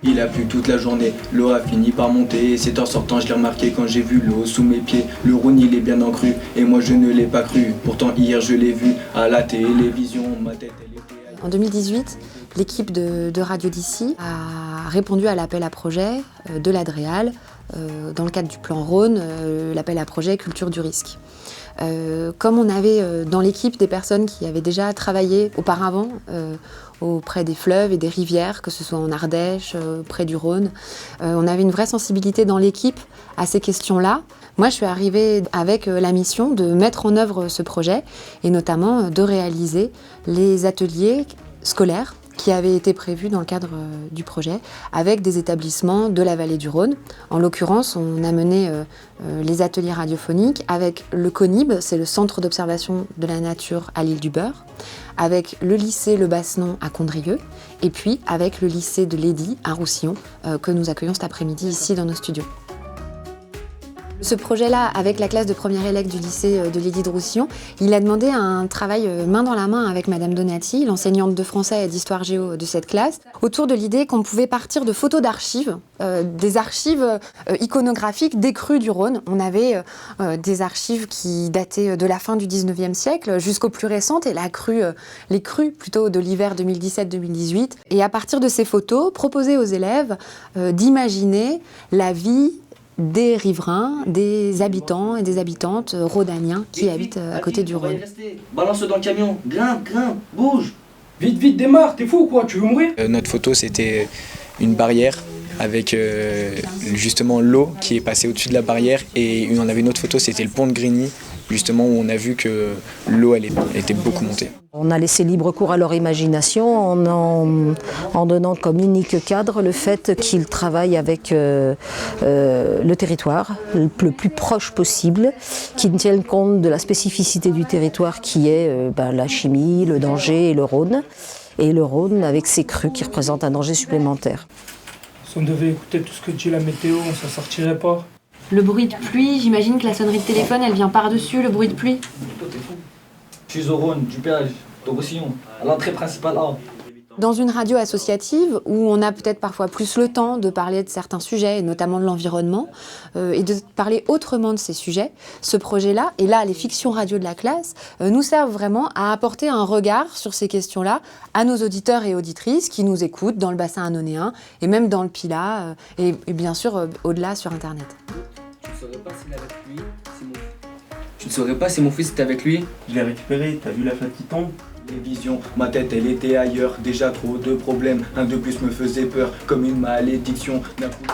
Il a plu toute la journée, l'eau a fini par monter. Et c'est en sortant, je l'ai remarqué quand j'ai vu l'eau sous mes pieds. Le Rhône il est bien encru, et moi je ne l'ai pas cru. Pourtant hier je l'ai vu à la télévision, ma tête elle était... En 2018, l'équipe de Radio d'ici a répondu à l'appel à projet de l'Adréal dans le cadre du plan Rhône, l'appel à projet Culture du risque. Comme on avait dans l'équipe des personnes qui avaient déjà travaillé auparavant auprès des fleuves et des rivières, que ce soit en Ardèche, près du Rhône, on avait une vraie sensibilité dans l'équipe à ces questions-là. Moi, je suis arrivée avec la mission de mettre en œuvre ce projet et notamment de réaliser les ateliers scolaires qui avaient été prévus dans le cadre du projet avec des établissements de la vallée du Rhône. En l'occurrence, on a mené les ateliers radiophoniques avec le CONIB, c'est le Centre d'observation de la nature à l'île du Beurre, avec le lycée Le Bassenon à Condrieu et puis avec le lycée de l'Eddy à Roussillon que nous accueillons cet après-midi ici dans nos studios. Ce projet-là, avec la classe de première élève du lycée de l'Eddy de Roussillon, il a demandé un travail main dans la main avec Madame Donati, l'enseignante de français et d'histoire géo de cette classe, autour de l'idée qu'on pouvait partir de photos d'archives, des archives iconographiques des crues du Rhône. On avait des archives qui dataient de la fin du 19e siècle jusqu'aux plus récentes, et les crues plutôt de l'hiver 2017-2018. Et à partir de ces photos, proposer aux élèves d'imaginer la vie des riverains, des habitants et des habitantes rhodaniens qui habitent à côté du Rhône. Balance dans le camion, grimpe, bouge. Vite, démarre, t'es fou ou quoi? Tu veux mourir? Notre photo, c'était une barrière avec justement l'eau qui est passée au-dessus de la barrière, et on avait une autre photo, c'était le pont de Grigny, justement où on a vu que l'eau elle était beaucoup montée. On a laissé libre cours à leur imagination en donnant comme unique cadre le fait qu'ils travaillent avec le territoire le plus proche possible, qu'ils tiennent compte de la spécificité du territoire qui est la chimie, le danger et le Rhône. Et le Rhône avec ses crues qui représentent un danger supplémentaire. Si on devait écouter tout ce que dit la météo, on s'en sortirait pas. Le bruit de pluie, j'imagine que la sonnerie de téléphone, elle vient par-dessus le bruit de pluie. Je suis au Rhône, du péage, de Roussillon, à l'entrée principale A. Dans une radio associative où on a peut-être parfois plus le temps de parler de certains sujets, et notamment de l'environnement, et de parler autrement de ces sujets, ce projet-là, et là les fictions radio de la classe, nous servent vraiment à apporter un regard sur ces questions-là à nos auditeurs et auditrices qui nous écoutent dans le bassin annonéen, et même dans le Pilat, et bien sûr au-delà sur Internet. Tu ne saurais pas si mon fils était avec lui? Je l'ai récupéré, t'as vu la flaque qui tombe? Les visions, ma tête elle était ailleurs, déjà trop de problèmes, un de plus me faisait peur, comme une malédiction d'un coup.